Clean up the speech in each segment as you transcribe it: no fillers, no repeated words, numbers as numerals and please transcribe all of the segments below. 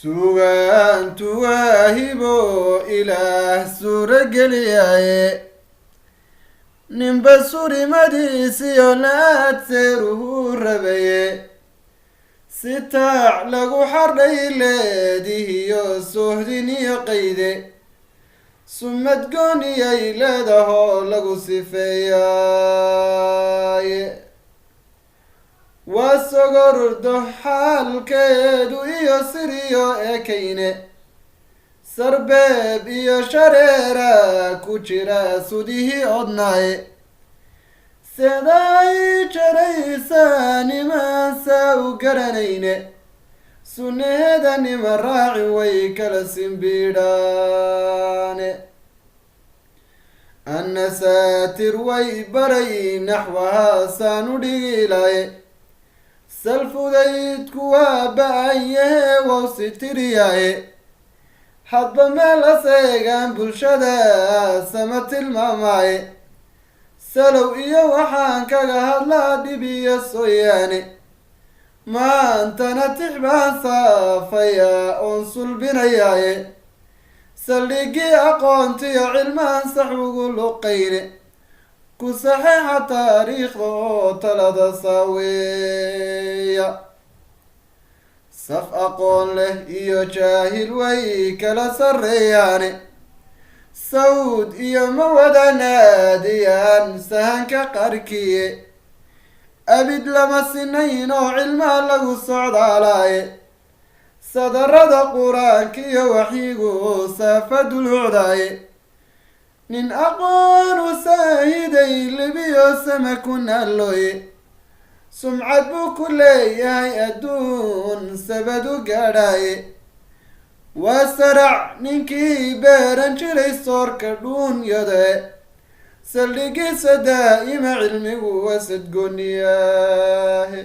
sugaan tuwaahibo ilaah suurageliyaye ninba surimadiisiyo laadseeruhu rabaye sitaac lagu xardhay leedihiyo sohdiniyo qayde sumad gooniyay leedahoo lagu sifeeyaaye waa sogordo xaalkeedu iyo siriyo ekayne sarbeeb iyo shareera ku jira sudihii odnaaye seeday jaraysaa nimansaa u garanayne sunnaheeda nima raaci way kala simbiidhaane anna saatir way baray naxwahaasaan u dhigilaaye salfudaydku waa ba-an yahe wow sitiriyaaye hadba meel aseegaan bulshada sama tilmaamaaye salow iyo waxaan kaga hadlaa dhib iyo sooyaane maantana tix baan saafayaa oon sulbinayaaye saldhigii aqoontiyo cilmaan sax ugu luqayne ku saxeexa taariikhda oo talada saaweeya saf aqoon leh iyo jaahil way kala sarreeyaane sawd iyo ma wada naadiyaan sahanka qarkiye abid lama sinayn oo cilmaa lagu socdaalaaye sadarada qur-aanka iyo waxyigu saafadulhucdaaye nin aqoon u saahiday libiyo sama ku naalooye sumcad buu ku leeyahay adduun sabad u gaadhaaye waa sarac ninkii beeran jiray soorka dhuunyade saldhigiisa daa'ima cilmigu wasadgooniyaahe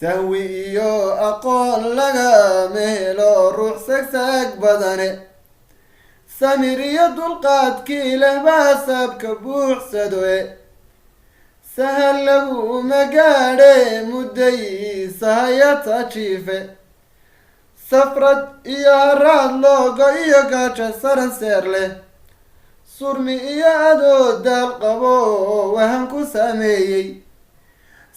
sahwi iyo aqoon lagama helo ruux sagsaag badane samir iyo dulqaadkii leh baasaabka buuxsadoe sahal laguma gaadhe muddayisa hayata jiife safrad iyo haraad loogo iyo gaajo saran seer leh surmi iyo adoo daal qabo wahan ku saameeyey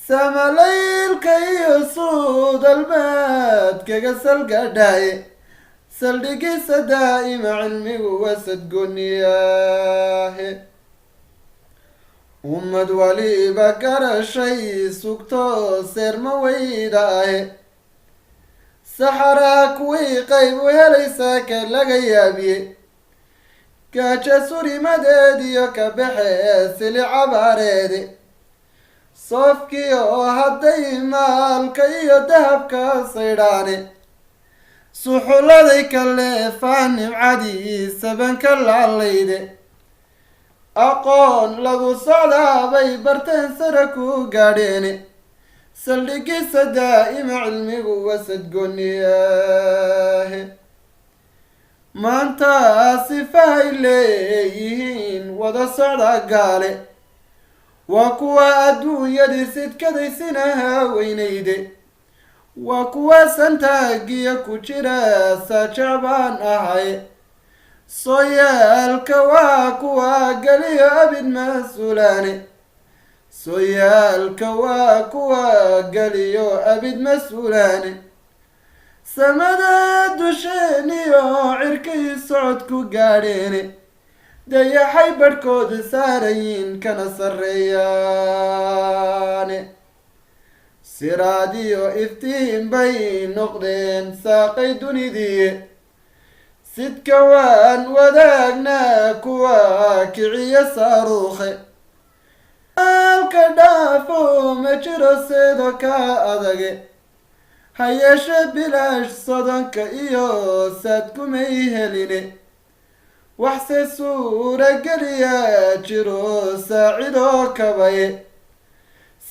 samalaylka iyo suudalbaad kaga salgadhaaye saldhigiisa daa'ima cilmigu wasadgooniyaahe ummad waliba garashay sugto seerma weydaahe saxaraa kuwii qayb u helaysaa ka laga yaabiye gaaja surimadeediyo ka baxee sili cabaareede soofkii oo hadday maalka iyo dahabka saydhaane suxuladay ka leefaan nimcadii sabanka laalayde aqoon lagu socdaa bay barteen sara ku gaadheene saldhigiisa daa'ima cilmigu wasadgooniyaahe maanta sifahay leeyihiin wada socda gaale waa kuwa adduunyadii sidkadaysina haaweynayde waa kuwa santaagiya ku jira saajec baan ahay sooyaalka waa kuwa geliyo abid mas-uulaane sooyaalka waa kuwa geliyo abid mas-uulaane samada dusheeniyo cirkay socod ku gaadheene dayaxay badhkooda saarayiin kana sarreeyaane siraadiyo iftiin bay noqdeen saaqay dunidiiye sidka waan wadaagnaa kuwa kiciyo saaruukhe alka dhaafo ma jiro seedo ka adage ha yeeshe bilaash sodonka iyo saad kumay heline waxse suurageliya jiro saacidoo kabaye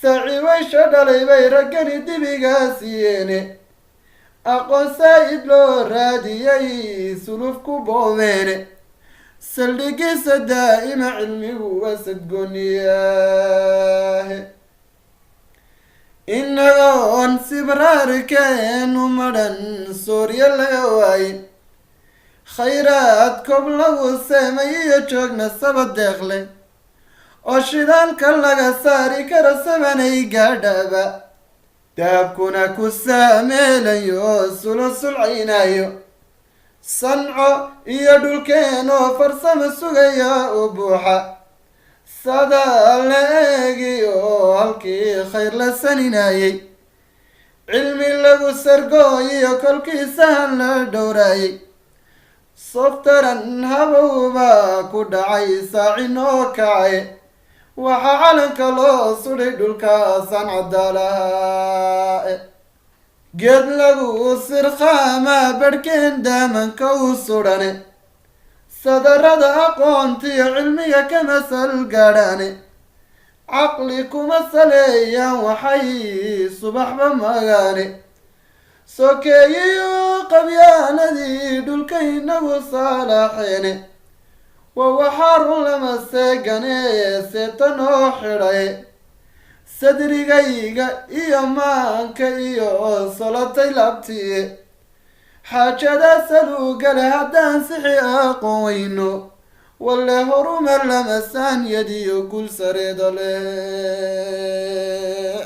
saaci waysha dhalay bay raggani dibigaa siiyeene aqoon saa'id loo raadiyay suluf ku boobeene saldhigiisa daa'ima cilmigu wasadgooniyaahe inagoon sibraarkeenu madhan soorya laga waayin khayraad kob lagu seemay iyo joogna sabadeeq leh oo shidaalka laga saari karo sabanay gaadhaba dahabkuna ku saameelayo sulusulcaynayo sanco iyo dhulkeenoo farsamo sugaya u buuxa sadaa la eegiyo halkii khayr la saninayay cilmi lagu sargooyiyo kolkiisahan la dhowraayay softaran habowba ku dhacay saacin oo kacay waxaa calanka loo sudhay dhulkaasaan cadaalaha geed lagu sirqaamaa badhkeen daamanka u sudhane sadarada aqoontiyo cilmiga ka masal gaadhaane caqli kuma saleeyaan waxay subaxba magaane sokeeyiyo qabyaaladii dhulkaynagu saalaaxeene waa waxaa run lama seegane seetan oo xidhaye sadrigayga iyo maanka iyo solatay labtiye xaajada salugale haddaan sixi aqoon weyno walle horumar lama saanyadiyo gul sareeda leh